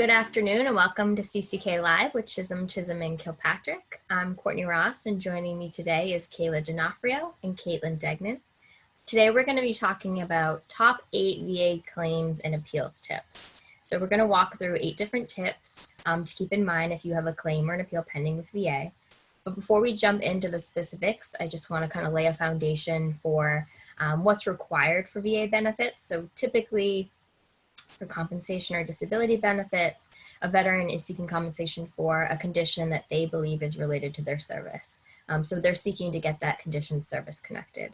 Good afternoon and welcome to CCK Live with Chisholm, and Kilpatrick. I'm Courtney Ross and joining me today is Kayla D'Onofrio and Caitlin Degnan. Today we're going to be talking about top 8 VA claims and appeals tips. So we're going to walk through 8 different tips to keep in mind if you have a claim or an appeal pending with VA. But before we jump into the specifics, I just want to kind of lay a foundation for what's required for VA benefits. So typically, for compensation or disability benefits, a veteran is seeking compensation for a condition that they believe is related to their service. So they're seeking to get that condition service connected.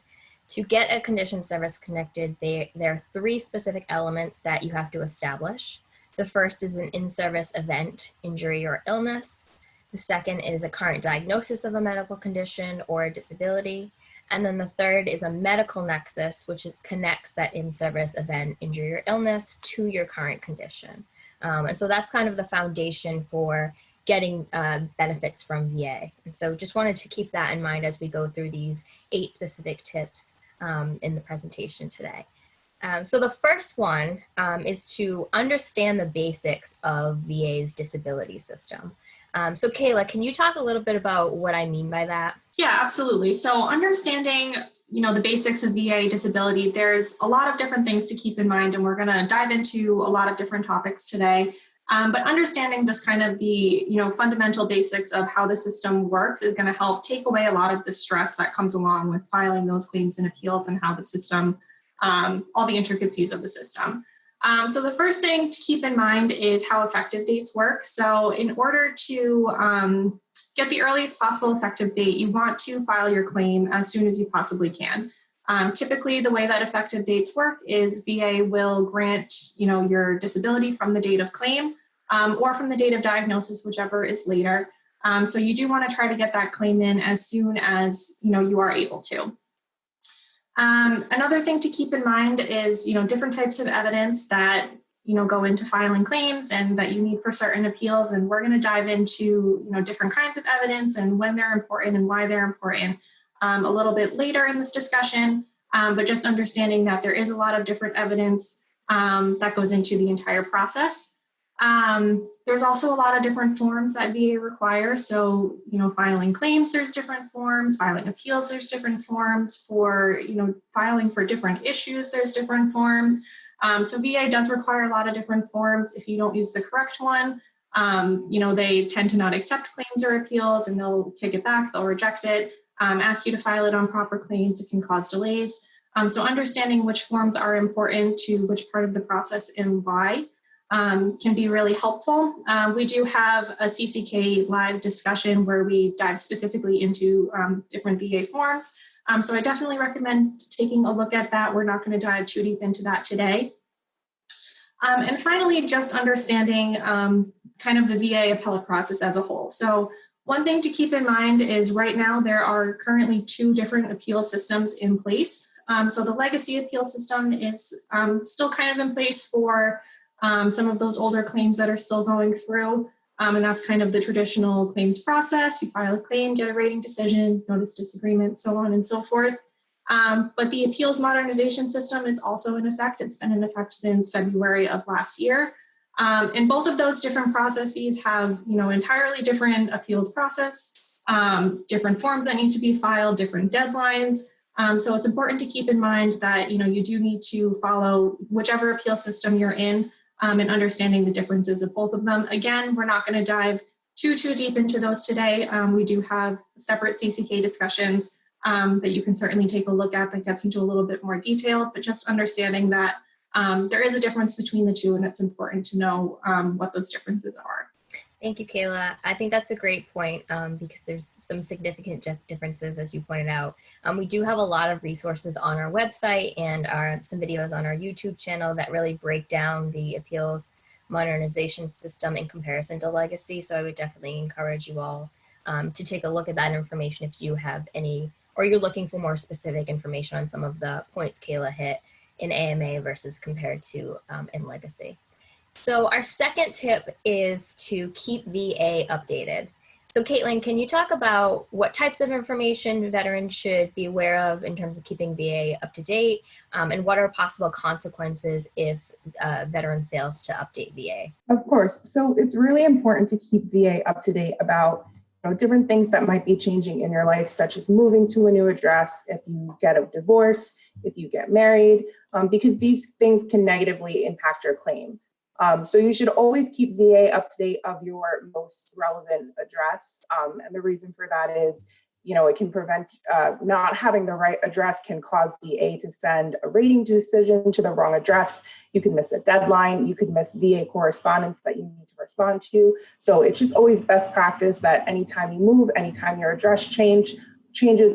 To get a condition service connected, there are 3 specific elements that you have to establish. The first is an in-service event, injury, or illness. The second is a current diagnosis of a medical condition or a disability. And then the third is a medical nexus, which connects that in-service event, injury, or illness to your current condition. And so that's kind of the foundation for getting benefits from VA. And so just wanted to keep that in mind as we go through these 8 specific tips in the presentation today. So the first one is to understand the basics of VA's disability system. So Kayla, can you talk a little bit about what I mean by that? Yeah, absolutely. So understanding, the basics of VA disability, there's a lot of different things to keep in mind, and we're going to dive into a lot of different topics today. But understanding just kind of the, fundamental basics of how the system works is going to help take away a lot of the stress that comes along with filing those claims and appeals and how the system, all the intricacies of the system. So the first thing to keep in mind is how effective dates work. So in order to get the earliest possible effective date, you want to file your claim as soon as you possibly can. Typically, the way that effective dates work is VA will grant, your disability from the date of claim or from the date of diagnosis, whichever is later. So you do want to try to get that claim in as soon as, you are able to. Another thing to keep in mind is, different types of evidence that, go into filing claims and that you need for certain appeals. And we're going to dive into, different kinds of evidence and when they're important and why they're important a little bit later in this discussion. But just understanding that there is a lot of different evidence that goes into the entire process. There's also a lot of different forms that VA requires. So, filing claims, there's different forms, filing appeals, there's different forms for, filing for different issues, there's different forms. So VA does require a lot of different forms. If you don't use the correct one, they tend to not accept claims or appeals and they'll kick it back, they'll reject it, ask you to file it on proper claims. It can cause delays. So understanding which forms are important to which part of the process and why can be really helpful. We do have a CCK live discussion where we dive specifically into different VA forms. So I definitely recommend taking a look at that. We're not going to dive too deep into that today. And finally, just understanding kind of the VA appellate process as a whole. So one thing to keep in mind is right now there are currently 2 different appeal systems in place. So the legacy appeal system is still kind of in place for some of those older claims that are still going through. And that's kind of the traditional claims process. You file a claim, get a rating decision, notice disagreement, so on and so forth. But the appeals modernization system is also in effect. It's been in effect since February of last year. And both of those different processes have, entirely different appeals process, different forms that need to be filed, different deadlines. So it's important to keep in mind that, you do need to follow whichever appeal system you're in. And understanding the differences of both of them. Again, we're not going to dive too deep into those today. We do have separate CCK discussions that you can certainly take a look at that gets into a little bit more detail, but just understanding that there is a difference between the 2 and it's important to know what those differences are. Thank you, Kayla. I think that's a great point because there's some significant differences, as you pointed out. We do have a lot of resources on our website and some videos on our YouTube channel that really break down the appeals modernization system in comparison to legacy. So I would definitely encourage you all to take a look at that information if you have any, or you're looking for more specific information on some of the points Kayla hit in AMA versus compared to in legacy. So our second tip is to keep VA updated. So Caitlin, can you talk about what types of information veterans should be aware of in terms of keeping VA up to date, and what are possible consequences if a veteran fails to update VA? Of course. So it's really important to keep VA up to date about different things that might be changing in your life, such as moving to a new address, if you get a divorce, if you get married, because these things can negatively impact your claim. So you should always keep VA up to date of your most relevant address. And the reason for that is, it can prevent not having the right address can cause VA to send a rating decision to the wrong address. You can miss a deadline. You could miss VA correspondence that you need to respond to. So it's just always best practice that anytime you move, anytime your address changes,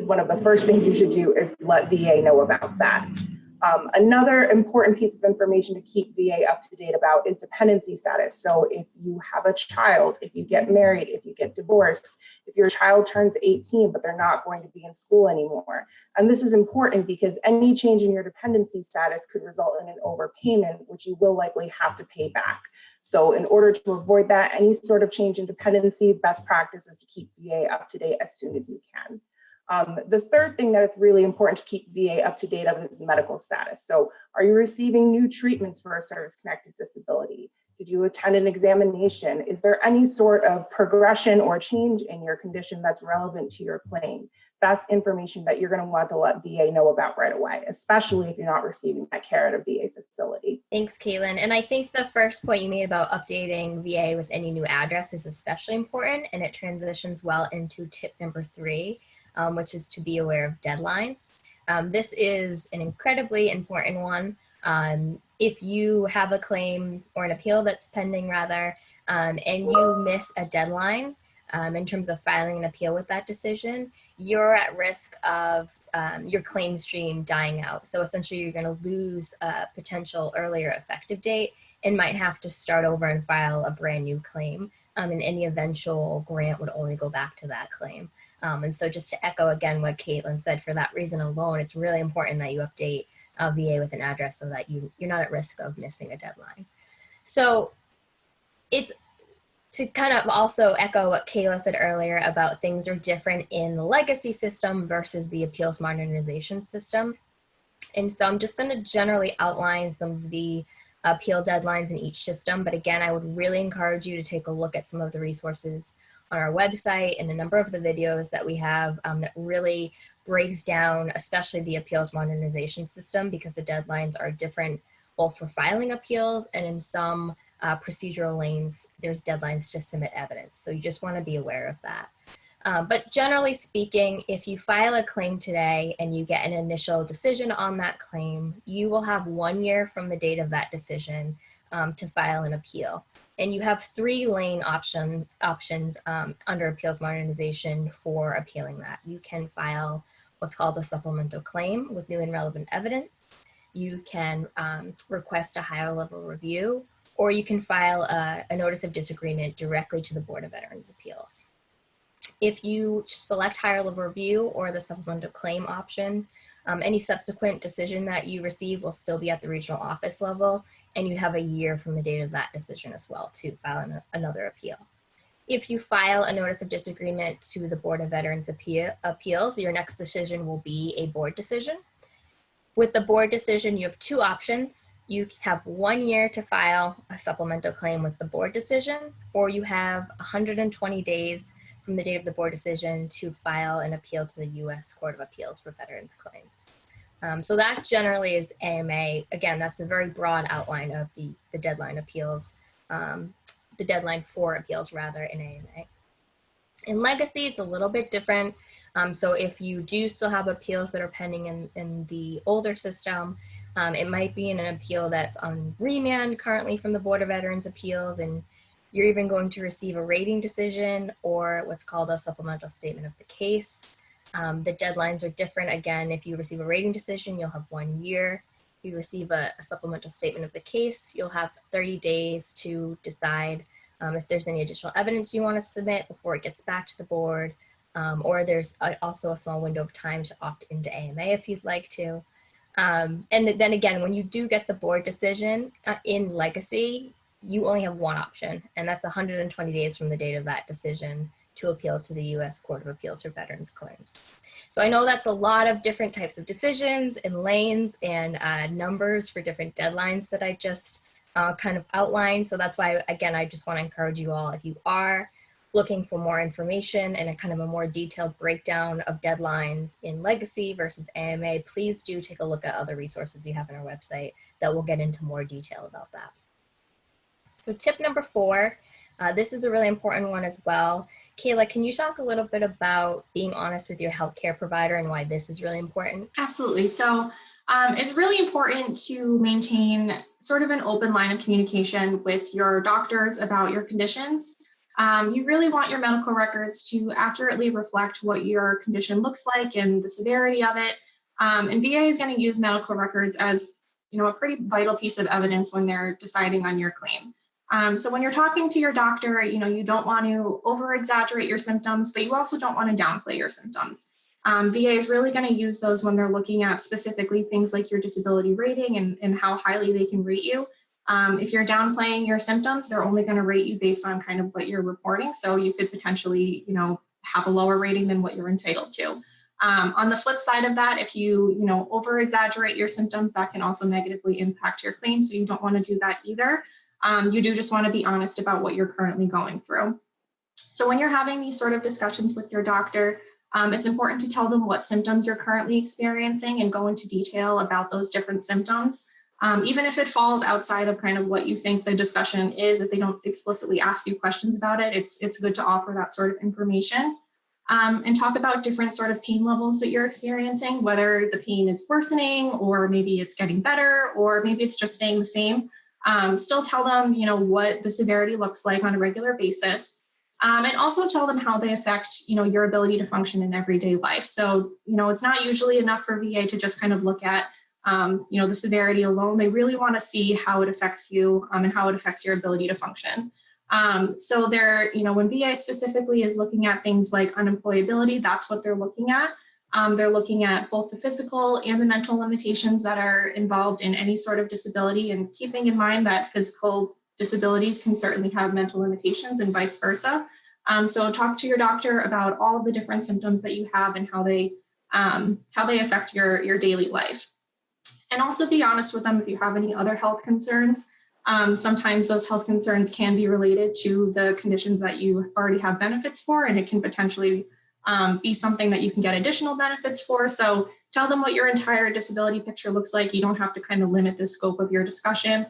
one of the first things you should do is let VA know about that. Another important piece of information to keep VA up to date about is dependency status. So if you have a child, if you get married, if you get divorced, if your child turns 18, but they're not going to be in school anymore. And this is important because any change in your dependency status could result in an overpayment, which you will likely have to pay back. So in order to avoid that, any sort of change in dependency, best practice is to keep VA up to date as soon as you can. The third thing that it's really important to keep VA up to date of is medical status. So are you receiving new treatments for a service-connected disability? Did you attend an examination? Is there any sort of progression or change in your condition that's relevant to your claim? That's information that you're going to want to let VA know about right away, especially if you're not receiving that care at a VA facility. Thanks, Caitlin. And I think the first point you made about updating VA with any new address is especially important, and it transitions well into tip number 3. Which is to be aware of deadlines. This is an incredibly important one. If you have a claim or an appeal that's pending rather, and you miss a deadline in terms of filing an appeal with that decision, you're at risk of your claim stream dying out. So essentially you're going to lose a potential earlier effective date and might have to start over and file a brand new claim. And any eventual grant would only go back to that claim. And so just to echo again what Caitlin said, for that reason alone, it's really important that you update VA with an address so that you're not at risk of missing a deadline. So it's to kind of also echo what Kayla said earlier about things are different in the legacy system versus the appeals modernization system. And so I'm just going to generally outline some of the appeal deadlines in each system. But again, I would really encourage you to take a look at some of the resources on our website and a number of the videos that we have that really breaks down, especially the appeals modernization system, because the deadlines are different both for filing appeals and in some procedural lanes, there's deadlines to submit evidence. So you just want to be aware of that. But generally speaking, if you file a claim today and you get an initial decision on that claim, you will have 1 year from the date of that decision to file an appeal. And you have 3 lane options under appeals modernization for appealing that. You can file what's called a supplemental claim with new and relevant evidence. You can request a higher level review, or you can file a notice of disagreement directly to the Board of Veterans' Appeals. If you select higher level review or the supplemental claim option, any subsequent decision that you receive will still be at the regional office level, and you have a year from the date of that decision as well to file another appeal. If you file a notice of disagreement to the Board of Veterans' Appeals, your next decision will be a board decision. With the board decision, you have 2 options. You have 1 year to file a supplemental claim with the board decision, or you have 120 days from the date of the board decision to file an appeal to the U.S. Court of Appeals for Veterans Claims. So that generally is AMA. Again, that's a very broad outline of the deadline appeals, the deadline for appeals rather in AMA. In legacy, it's a little bit different. So if you do still have appeals that are pending in the older system, it might be in an appeal that's on remand currently from the Board of Veterans Appeals, and you're even going to receive a rating decision or what's called a supplemental statement of the case. The deadlines are different. Again, if you receive a rating decision, you'll have 1 year. If you receive a supplemental statement of the case, you'll have 30 days to decide if there's any additional evidence you want to submit before it gets back to the board, or there's also a small window of time to opt into AMA if you'd like to. And then again, when you do get the board decision in legacy, you only have 1 option, and that's 120 days from the date of that decision to appeal to the U.S. Court of Appeals for Veterans Claims. So I know that's a lot of different types of decisions and lanes and numbers for different deadlines that I just kind of outlined. So that's why, again, I just want to encourage you all, if you are looking for more information and a kind of a more detailed breakdown of deadlines in legacy versus AMA, please do take a look at other resources we have on our website that will get into more detail about that. So tip number 4, this is a really important one as well. Kayla, can you talk a little bit about being honest with your healthcare provider and why this is really important? Absolutely. So it's really important to maintain sort of an open line of communication with your doctors about your conditions. You really want your medical records to accurately reflect what your condition looks like and the severity of it. And VA is going to use medical records as, a pretty vital piece of evidence when they're deciding on your claim. So when you're talking to your doctor, you don't want to over exaggerate your symptoms, but you also don't want to downplay your symptoms. VA is really going to use those when they're looking at specifically things like your disability rating and how highly they can rate you. If you're downplaying your symptoms, they're only going to rate you based on kind of what you're reporting. So you could potentially, have a lower rating than what you're entitled to. On the flip side of that, if you, over exaggerate your symptoms, that can also negatively impact your claim. So you don't want to do that either. You do just want to be honest about what you're currently going through. So when you're having these sort of discussions with your doctor, it's important to tell them what symptoms you're currently experiencing and go into detail about those different symptoms. Even if it falls outside of kind of what you think the discussion is, if they don't explicitly ask you questions about it, it's good to offer that sort of information. And talk about different sort of pain levels that you're experiencing, whether the pain is worsening or maybe it's getting better or maybe it's just staying the same. Still tell them, what the severity looks like on a regular basis. And also tell them how they affect, your ability to function in everyday life. So, it's not usually enough for VA to just kind of look at, the severity alone. They really want to see how it affects you and how it affects your ability to function. So they're, when VA specifically is looking at things like unemployability, that's what they're looking at. They're looking at both the physical and the mental limitations that are involved in any sort of disability, and keeping in mind that physical disabilities can certainly have mental limitations and vice versa. So talk to your doctor about all of the different symptoms that you have and how they affect your daily life. And also be honest with them if you have any other health concerns. Sometimes those health concerns can be related to the conditions that you already have benefits for, and it can potentially be something that you can get additional benefits for. So tell them what your entire disability picture looks like. You don't have to kind of limit the scope of your discussion.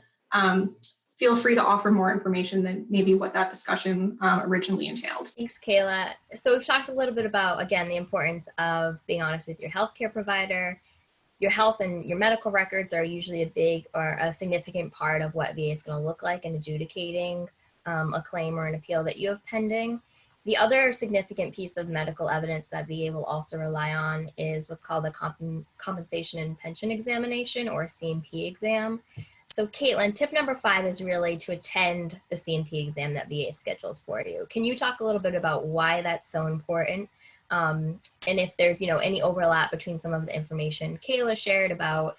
Feel free to offer more information than maybe what that discussion originally entailed. Thanks, Kayla. So we've talked a little bit about, again, the importance of being honest with your healthcare provider. Your health and your medical records are usually a big or a significant part of what VA is going to look like in adjudicating a claim or an appeal that you have pending. The other significant piece of medical evidence that VA will also rely on is what's called the compensation and pension examination, or CMP exam. So Caitlin, tip number 5 is really to attend the CMP exam that VA schedules for you. Can you talk a little bit about why that's so important? And if there's, any overlap between some of the information Kayla shared about,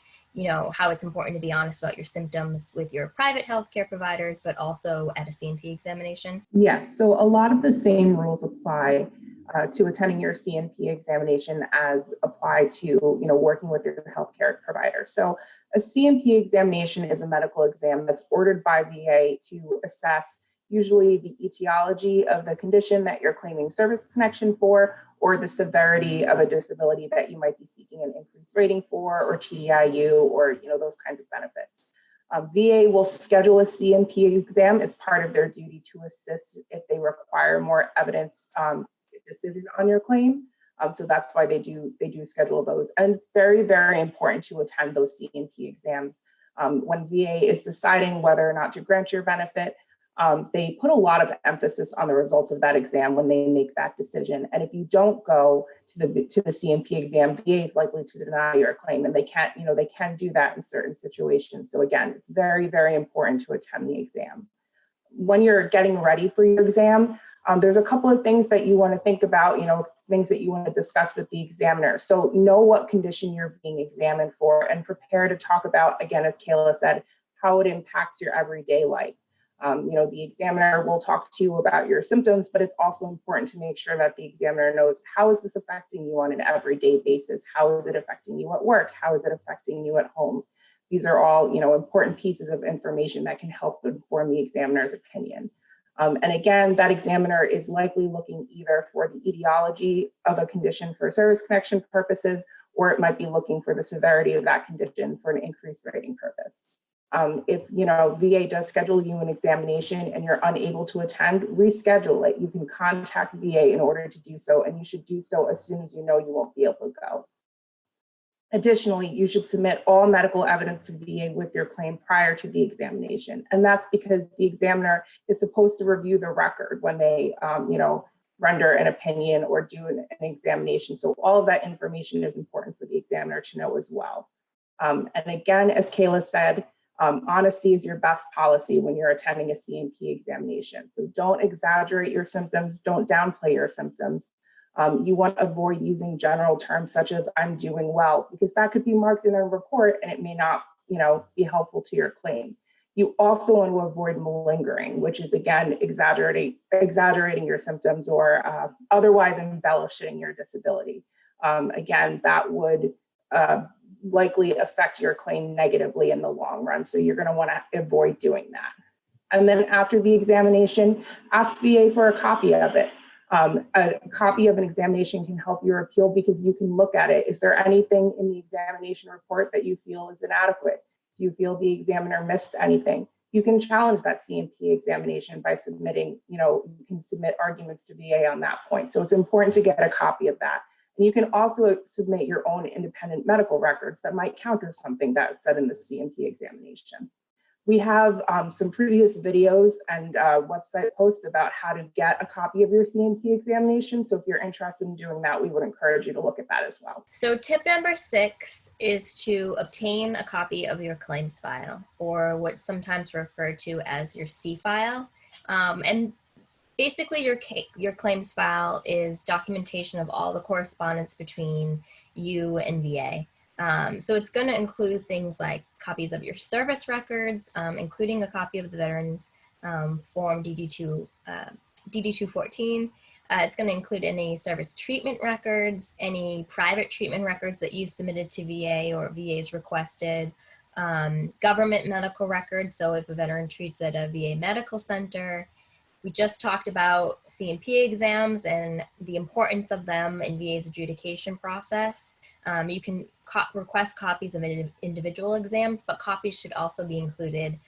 how it's important to be honest about your symptoms with your private healthcare providers, but also at a CMP examination? Yes, so a lot of the same rules apply to attending your CMP examination as apply to, working with your healthcare provider. So a CMP examination is a medical exam that's ordered by VA to assess usually the etiology of the condition that you're claiming service connection for, or the severity of a disability that you might be seeking an increased rating for, or TDIU, or those kinds of benefits. VA will schedule a CMP exam. It's part of their duty to assist if they require more evidence decision on your claim. So that's why they do schedule those. And it's very, very important to attend those CMP exams. When VA is deciding whether or not to grant your benefit, they put a lot of emphasis on the results of that exam when they make that decision. And if you don't go to the CMP exam, VA is likely to deny your claim, and they can do that in certain situations. So again, it's very, very important to attend the exam. When you're getting ready for your exam, there's a couple of things that you want to think about, things that you want to discuss with the examiner. So know what condition you're being examined for, and prepare to talk about, again, as Kayla said, how it impacts your everyday life. The examiner will talk to you about your symptoms, but it's also important to make sure that the examiner knows, how is this affecting you on an everyday basis? How is it affecting you at work? How is it affecting you at home? These are all, important pieces of information that can help inform the examiner's opinion. And again, that examiner is likely looking either for the etiology of a condition for service connection purposes, or it might be looking for the severity of that condition for an increased rating purpose. If VA does schedule you an examination and you're unable to attend, reschedule it. You can contact VA in order to do so, and you should do so as soon as you know you won't be able to go. Additionally, you should submit all medical evidence to VA with your claim prior to the examination. And that's because the examiner is supposed to review the record when they, render an opinion or do an examination. So all of that information is important for the examiner to know as well. And again, as Kayla said, honesty is your best policy when you're attending a C&P examination. So don't exaggerate your symptoms, don't downplay your symptoms. You want to avoid using general terms such as "I'm doing well," because that could be marked in a report and it may not, be helpful to your claim. You also want to avoid malingering, which is again exaggerating your symptoms or otherwise embellishing your disability. Again, that would likely affect your claim negatively in the long run. So you're going to want to avoid doing that. And then after the examination, ask VA for a copy of it. A copy of an examination can help your appeal because you can look at it. Is there anything in the examination report that you feel is inadequate? Do you feel the examiner missed anything? You can challenge that C&P examination by submitting, you can submit arguments to VA on that point. So it's important to get a copy of that. And you can also submit your own independent medical records that might counter something that's said in the C&P examination. We have some previous videos and website posts about how to get a copy of your C&P examination. So if you're interested in doing that, we would encourage you to look at that as well. So tip number 6 is to obtain a copy of your claims file, or what's sometimes referred to as your C file. And basically your claims file is documentation of all the correspondence between you and VA. So it's going to include things like copies of your service records, including a copy of the Veterans Form DD-214. It's going to include any service treatment records, any private treatment records that you've submitted to VA or VA's requested, government medical records. So if a veteran treats at a VA medical center. We just talked about C&P exams and the importance of them in VA's adjudication process. You can request copies of individual exams, but copies should also be included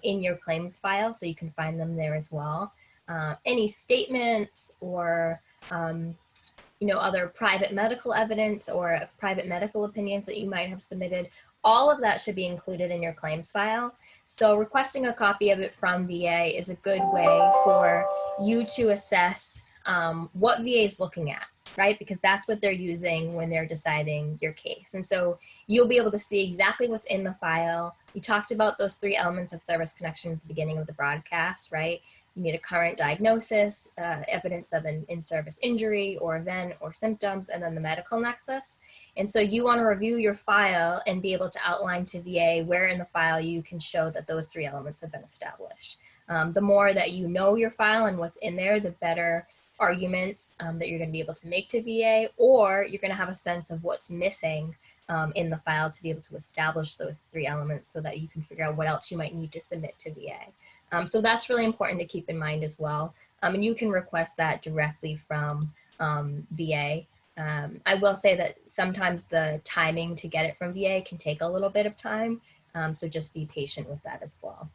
in your claims file, so you can find them there as well. Any statements or other private medical evidence or private medical opinions that you might have submitted, all of that should be included in your claims file. So requesting a copy of it from VA is a good way for you to assess what VA is looking at, right? Because that's what they're using when they're deciding your case. And so you'll be able to see exactly what's in the file. We talked about those 3 elements of service connection at the beginning of the broadcast, right? You need a current diagnosis, evidence of an in-service injury or event or symptoms, and then the medical nexus. And so you want to review your file and be able to outline to VA where in the file you can show that those 3 elements have been established. The more that you know your file and what's in there, the better arguments that you're going to be able to make to VA, or you're going to have a sense of what's missing in the file to be able to establish those 3 elements so that you can figure out what else you might need to submit to VA. So that's really important to keep in mind as well. And you can request that directly from VA. I will say that sometimes the timing to get it from VA can take a little bit of time. So just be patient with that as well.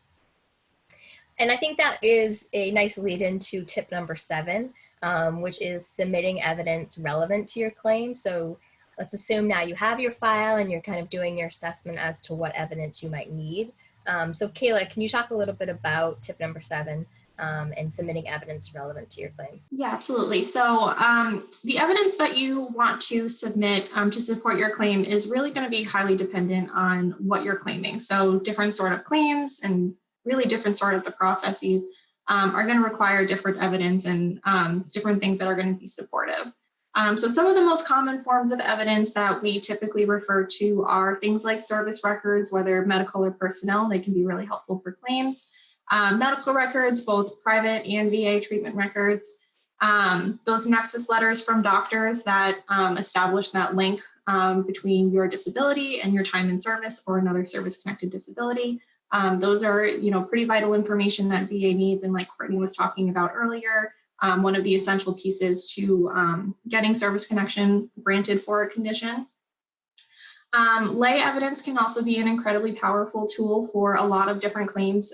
And I think that is a nice lead into tip number 7, which is submitting evidence relevant to your claim. So let's assume now you have your file and you're kind of doing your assessment as to what evidence you might need. So Kayla, can you talk a little bit about tip number 7 and submitting evidence relevant to your claim? Yeah, absolutely. So the evidence that you want to submit to support your claim is really going to be highly dependent on what you're claiming. So different sort of claims and really different sort of the processes are going to require different evidence and different things that are going to be supportive. So some of the most common forms of evidence that we typically refer to are things like service records, whether medical or personnel. They can be really helpful for claims. medical records, both private and VA treatment records, those nexus letters from doctors that establish that link between your disability and your time in service or another service-connected disability. Those are, pretty vital information that VA needs. And like Courtney was talking about earlier, one of the essential pieces to getting service connection granted for a condition. Lay evidence can also be an incredibly powerful tool for a lot of different claims,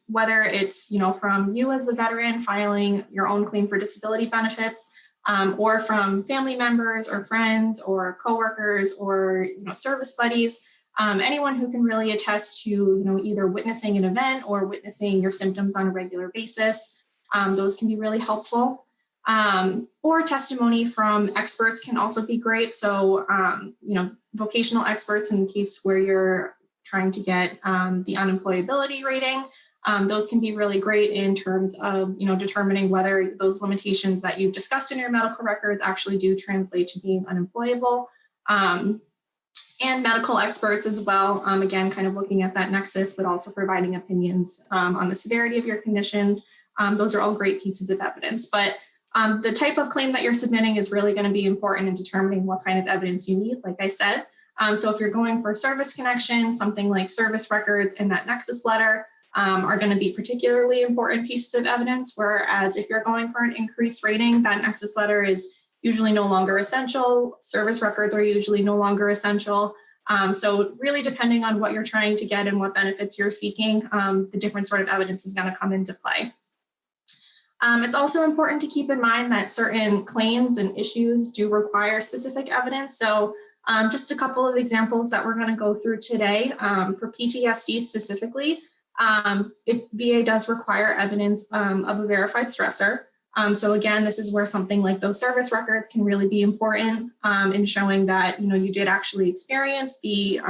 whether it's, from you as the veteran filing your own claim for disability benefits, or from family members or friends or coworkers or, service buddies, anyone who can really attest to, either witnessing an event or witnessing your symptoms on a regular basis. Those can be really helpful. Or testimony from experts can also be great. So, vocational experts in the case where you're trying to get the unemployability rating, those can be really great in terms of, determining whether those limitations that you've discussed in your medical records actually do translate to being unemployable. And medical experts as well, again, kind of looking at that nexus, but also providing opinions on the severity of your conditions. Those are all great pieces of evidence. But the type of claim that you're submitting is really going to be important in determining what kind of evidence you need, like I said. So if you're going for service connection, something like service records and that nexus letter are going to be particularly important pieces of evidence, whereas if you're going for an increased rating, that nexus letter is usually no longer essential. Service records are usually no longer essential. So really depending on what you're trying to get and what benefits you're seeking, the different sort of evidence is going to come into play. It's also important to keep in mind that certain claims and issues do require specific evidence. So just a couple of examples that we're going to go through today. For PTSD specifically, VA does require evidence of a verified stressor. So again, this is where something like those service records can really be important in showing that, you did actually experience the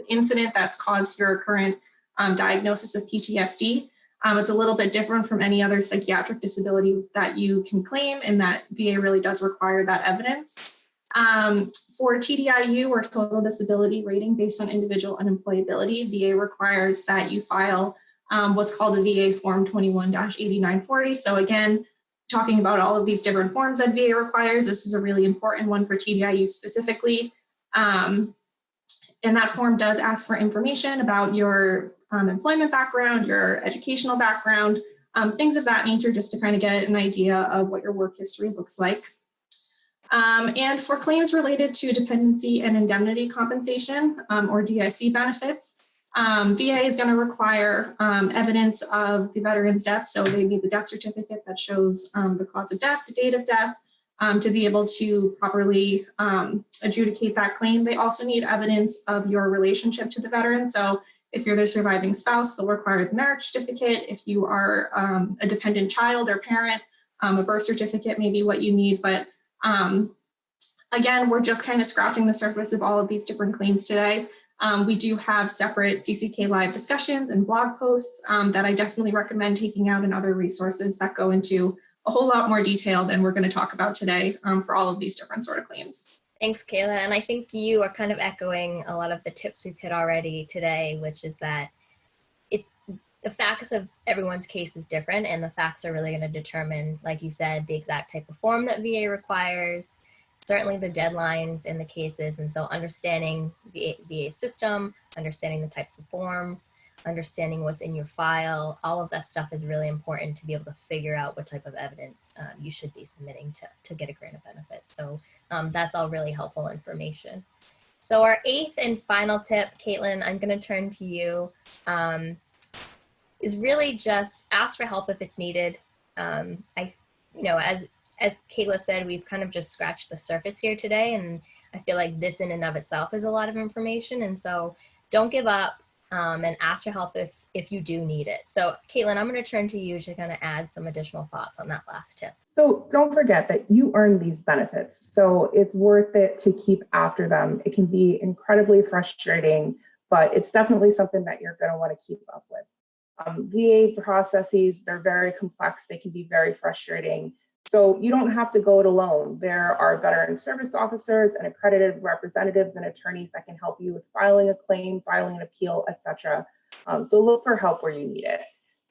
incident that's caused your current diagnosis of PTSD. It's a little bit different from any other psychiatric disability that you can claim, and that VA really does require that evidence. For TDIU, or total disability rating based on individual unemployability, VA requires that you file what's called a VA Form 21-8940. So again, talking about all of these different forms that VA requires, this is a really important one for TDIU specifically. And that form does ask for information about your employment background, your educational background, things of that nature, just to kind of get an idea of what your work history looks like. And for claims related to dependency and indemnity compensation, or DIC benefits, VA is going to require evidence of the veteran's death. So they need the death certificate that shows the cause of death, the date of death, to be able to properly adjudicate that claim. They also need evidence of your relationship to the veteran. So if you're the surviving spouse, they'll require the marriage certificate. If you are a dependent child or parent, a birth certificate may be what you need. But again, we're just kind of scratching the surface of all of these different claims today. We do have separate CCK Live discussions and blog posts that I definitely recommend taking out, and other resources that go into a whole lot more detail than we're going to talk about today for all of these different sort of claims. Thanks, Kayla. And I think you are kind of echoing a lot of the tips we've hit already today, which is that the facts of everyone's case is different, and the facts are really going to determine, like you said, the exact type of form that VA requires, certainly the deadlines in the cases. And so understanding VA system, understanding the types of forms, understanding what's in your file, all of that stuff is really important to be able to figure out what type of evidence you should be submitting to get a grant of benefits. So that's all really helpful information. So our eighth and final tip, Caitlin, I'm going to turn to you, is really just ask for help if it's needed. As Kayla said, we've kind of just scratched the surface here today, and I feel like this in and of itself is a lot of information. And so don't give up and ask for help if you do need it. So Caitlin, I'm going to turn to you to kind of add some additional thoughts on that last tip. So don't forget that you earn these benefits, so it's worth it to keep after them. It can be incredibly frustrating, but it's definitely something that you're going to want to keep up with. VA processes, they're very complex. They can be very frustrating. So you don't have to go it alone. There are veteran service officers and accredited representatives and attorneys that can help you with filing a claim, filing an appeal, etc. So look for help where you need it.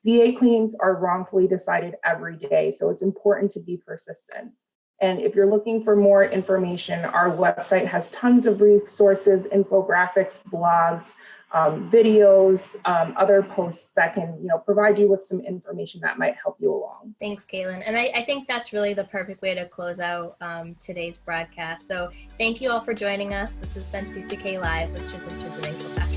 VA claims are wrongfully decided every day, so it's important to be persistent. And if you're looking for more information, our website has tons of resources, infographics, blogs, videos, other posts that can, provide you with some information that might help you along. Thanks, Caitlin. And I think that's really the perfect way to close out today's broadcast. So thank you all for joining us. This has been CCK Live with Chisholm, and Kilpatrick.